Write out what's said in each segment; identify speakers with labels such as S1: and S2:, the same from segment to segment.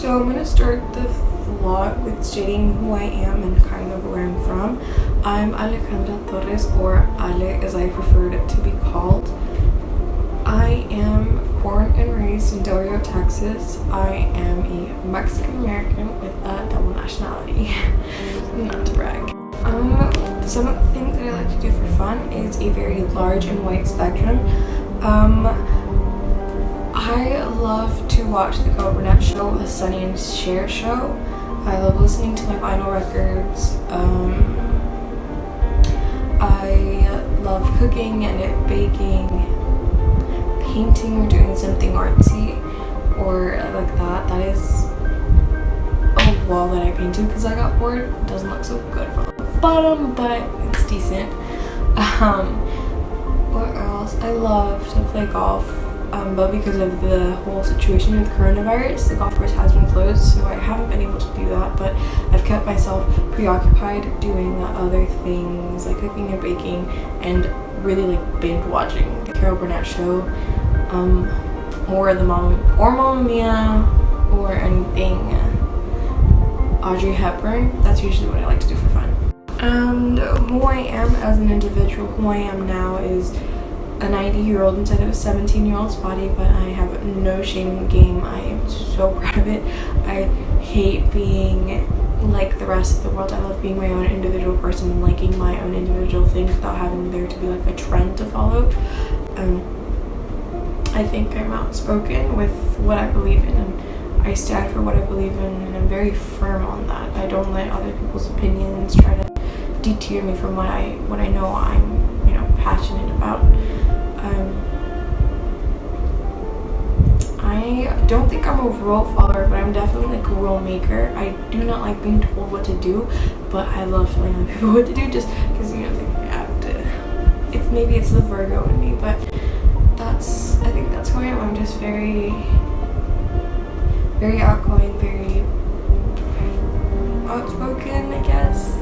S1: So I'm gonna start the vlog with stating who I am and kind of where I'm from. I'm Alejandra Torres, or Ale as I prefer to be called. I am born and raised in Del Rio, Texas. I am a Mexican American with a double nationality. Not to brag. Some of the things that I like to do for fun is a very large and wide spectrum. I love to watch the Carol Burnett Show, the Sonny and Cher Show. I love listening to my vinyl records. I love cooking and baking, painting, or doing something artsy or like that. That is a wall that I painted because I got bored. It doesn't look so good from the bottom, but it's decent. What else? I love to play golf. But because of the whole situation with coronavirus, the golf course has been closed, so I haven't been able to do that, but I've kept myself preoccupied doing other things like cooking and baking and really like binge watching the Carol Burnett Show, more the Mamma Mia, or anything Audrey Hepburn. That's usually what I like to do for fun. And who I am as an individual, who I am now is a 90-year-old instead of a 17-year-old's body, but I have no shame in the game. I am so proud of it. I hate being like the rest of the world. I love being my own individual person and liking my own individual things without having there to be like a trend to follow. I think I'm outspoken with what I believe in, and I stand for what I believe in, and I'm very firm on that. I don't let other people's opinions try to deter me from what I know I'm passionate about. I don't think I'm a rule follower, but I'm definitely like a rule maker. I do not like being told what to do, but I love telling other people what to do just because they have to. Maybe it's the Virgo in me, but I think that's who I am. I'm just very, very outgoing, very outspoken, I guess.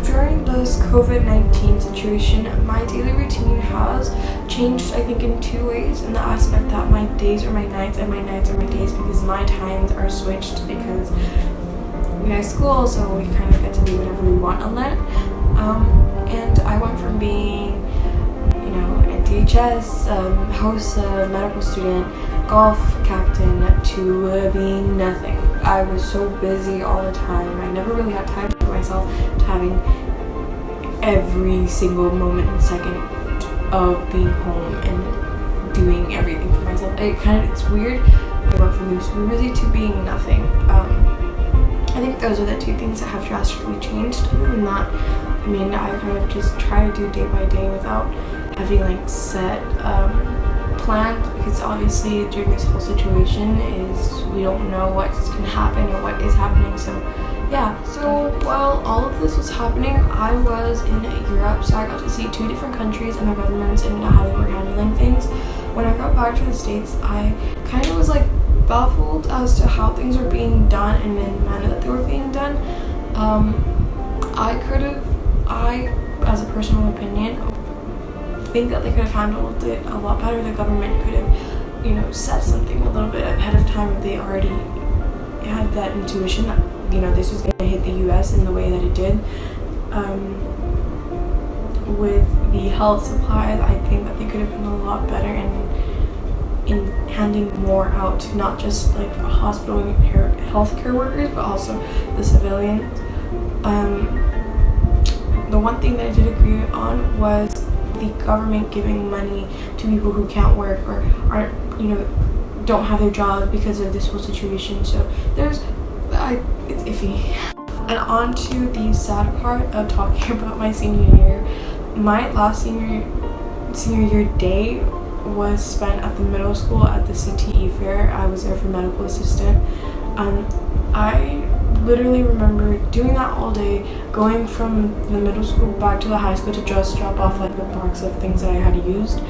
S1: During this COVID-19 situation, my daily routine has changed, I think, in two ways, in the aspect that my days are my nights and my nights are my days, because my times are switched because we have school, so we kind of get to do whatever we want on that. And I went from being, at DHS, host, medical student, golf captain, to being nothing. I was so busy all the time. I never really had time for myself, to having every single moment and second of being home and doing everything for myself. It's weird. I went from being super busy to being nothing. I think those are the two things that have drastically changed. Other than that, I kind of just try to do day by day without having like set plans, because obviously during this whole situation we don't know what's going to happen or what is happening. So yeah, so while all of this was happening, I was in Europe, so I got to see two different countries and their governments and how they were handling things. When I got back to the States, I kind of was like baffled as to how things were being done and in the manner that they were being done. I, as a personal opinion, think that they could have handled it a lot better. The government could have, said something a little bit ahead of time if they already had that intuition that, this was going to hit the U.S. in the way that it did. With the health supplies, I think that they could have been a lot better in handing more out to not just like hospital and healthcare workers, but also the civilians. The one thing that I did agree on was the government giving money to people who can't work or aren't, don't have their job because of this whole situation. So it's iffy. And on to the sad part of talking about my senior year. My last senior year day was spent at the middle school at the CTE fair. I was there for medical assistant. I literally remember doing that all day, going from the middle school back to the high school to just drop off like the box of things that I had used.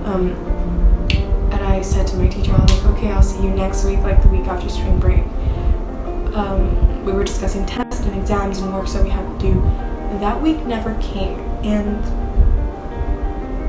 S1: And I said to my teacher, I was like, okay, I'll see you next week, like the week after spring break. We were discussing tests and exams and work that we had to do. That week never came, and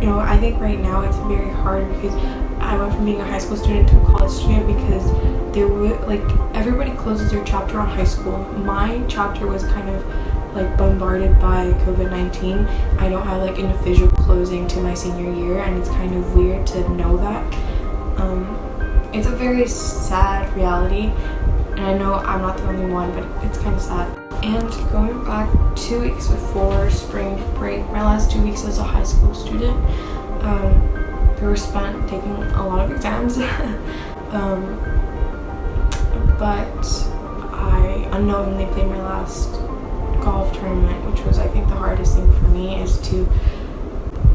S1: I think right now it's very hard because I went from being a high school student to a college student because there were like everybody closes their chapter on high school. My chapter was kind of like bombarded by COVID-19. I don't have like an official closing to my senior year, and it's kind of weird to know that. It's a very sad reality, and I know I'm not the only one, but it's kind of sad. And going back 2 weeks before spring break, my last 2 weeks as a high school student, they were spent taking a lot of exams. But I unknowingly played my last golf tournament, which was, I think, the hardest thing for me, is to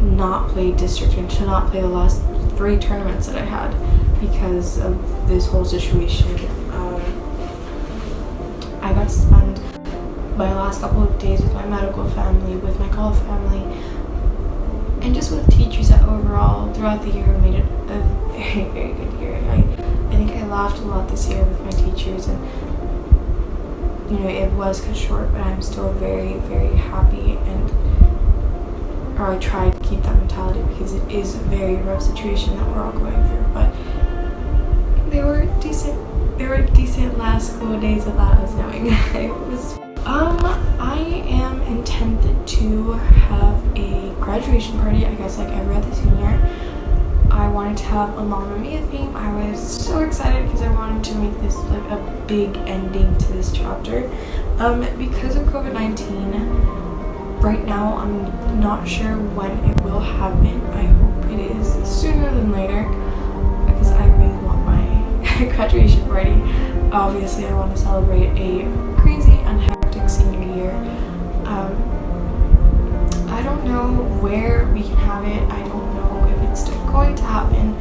S1: not play district and to not play the last 3 tournaments that I had because of this whole situation. I got to spend my last couple of days with my medical family, with my golf family, and just with teachers that overall throughout the year made it a very, very good year. I think I laughed a lot this year with my teachers, and it was cut short, but I'm still very, very happy, or I try to keep that mentality because it is a very rough situation that we're all going through. But they were decent last school days without us knowing. It was I am intended to have a graduation party, I guess, like every other senior. I wanted to have a Mamma Mia theme. I was so excited because I wanted to make this like a big ending to this chapter. Because of COVID-19, right now I'm not sure when it will happen. I hope it is sooner than later because I really want my graduation party. Obviously, I want to celebrate a crazy and hectic senior year. I don't know where we can have it. I don't know if it's still going to happen.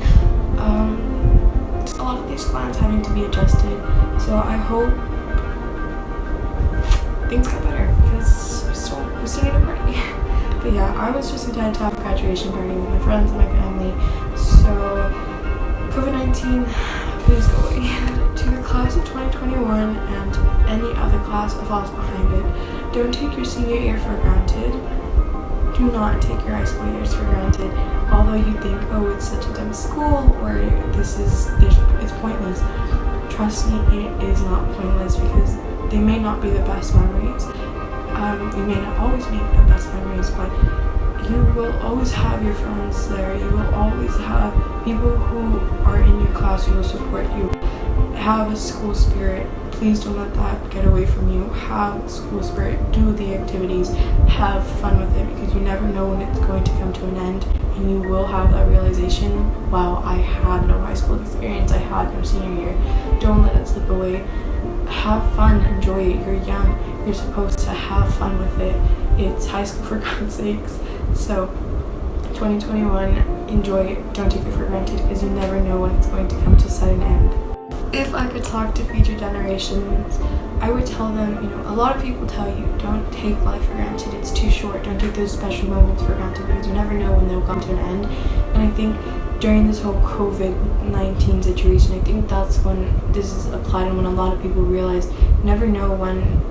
S1: A lot of these plans having to be adjusted, so I hope things get better because we still need a party. But yeah, I was just excited to have a graduation party with my friends and my family. So COVID-19, please go away. To the class of 2021 and any other class that falls behind it, don't take your senior year for granted. Do not take your high school years for granted. Although you think, oh, it's such a dumb school, or it's pointless. Trust me, it is not pointless because they may not be the best memories. You may not always make the best memories, but you will always have your friends there. You will always have people who are in your class who will support you. Have a school spirit. Please don't let that get away from you. Have school spirit. Do the activities. Have fun with it because you never know when it's going to come to an end, and you will have that realization, wow, I had no high school experience. I had no senior year. Don't let it slip away. Have fun. Enjoy it. You're young. You're supposed to have fun with it. It's high school for God's sakes. So 2021, enjoy it. Don't take it for granted because you never know when it's going to come to a sudden end. If I could talk to future generations, I would tell them, a lot of people tell you, don't take life for granted, it's too short, don't take those special moments for granted because you never know when they'll come to an end. And I think during this whole COVID-19 situation, I think that's when this is applied and when a lot of people realize you never know when,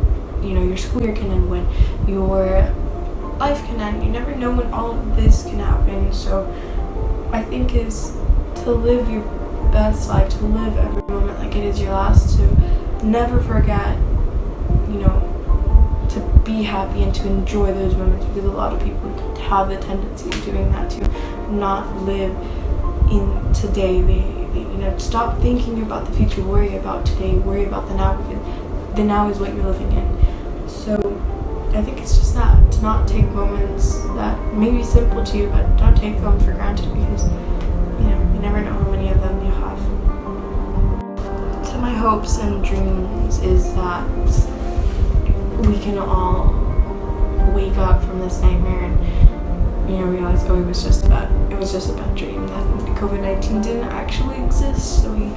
S1: your school year can end, when your life can end. You never know when all of this can happen. So I think is to live your best life, to live every moment like it is your last, to never forget, to be happy and to enjoy those moments, because a lot of people have the tendency of doing that, to not live in today. They stop thinking about the future, worry about today, worry about the now, because the now is what you're living in. So I think it's just that, to not take moments that may be simple to you, but don't take them for granted because you never know how many of them you have. So my hopes and dreams is that we can all wake up from this nightmare and realize, oh, it was just a bad dream, that COVID-19 didn't actually exist, so we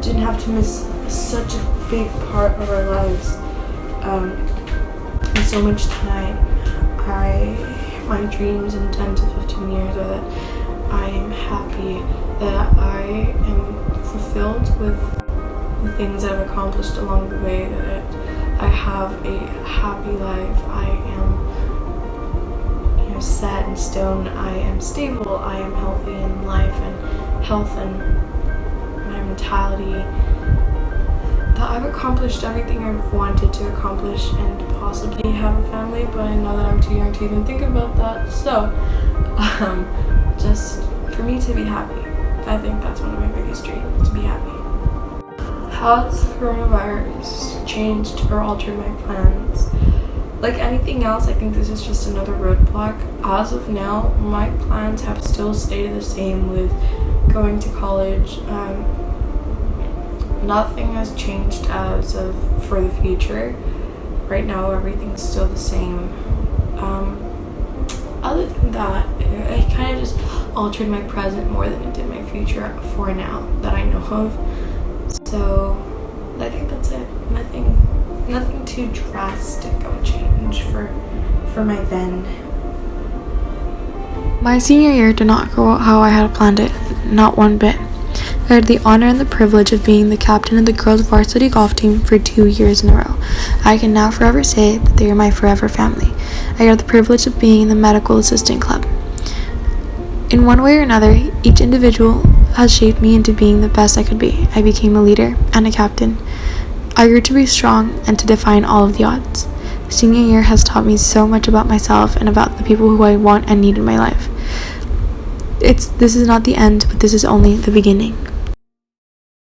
S1: didn't have to miss such a big part of our lives and so much time. My dreams in 10 to 15 years are that I am happy, that I am fulfilled with the things that I've accomplished along the way, that I have a happy life, I am set in stone, I am stable, I am healthy in life and health, and my mentality I've accomplished everything I've wanted to accomplish and possibly have a family, but I know that I'm too young to even think about that. So, just for me to be happy. I think that's one of my biggest dreams, to be happy. How has the coronavirus changed or altered my plans? Like anything else, I think this is just another roadblock. As of now, my plans have still stayed the same with going to college. Nothing has changed as of for the future. Right now, everything's still the same. Other than that, it kind of just altered my present more than it did my future for now that I know of. So I think that's it. Nothing too drastic of a change for my then.
S2: My senior year did not go out how I had planned it, not one bit. I had the honor and the privilege of being the captain of the girls' varsity golf team for 2 years in a row. I can now forever say that they are my forever family. I had the privilege of being in the medical assistant club. In one way or another, each individual has shaped me into being the best I could be. I became a leader and a captain. I grew to be strong and to defy all of the odds. Senior year has taught me so much about myself and about the people who I want and need in my life. This is not the end, but this is only the beginning.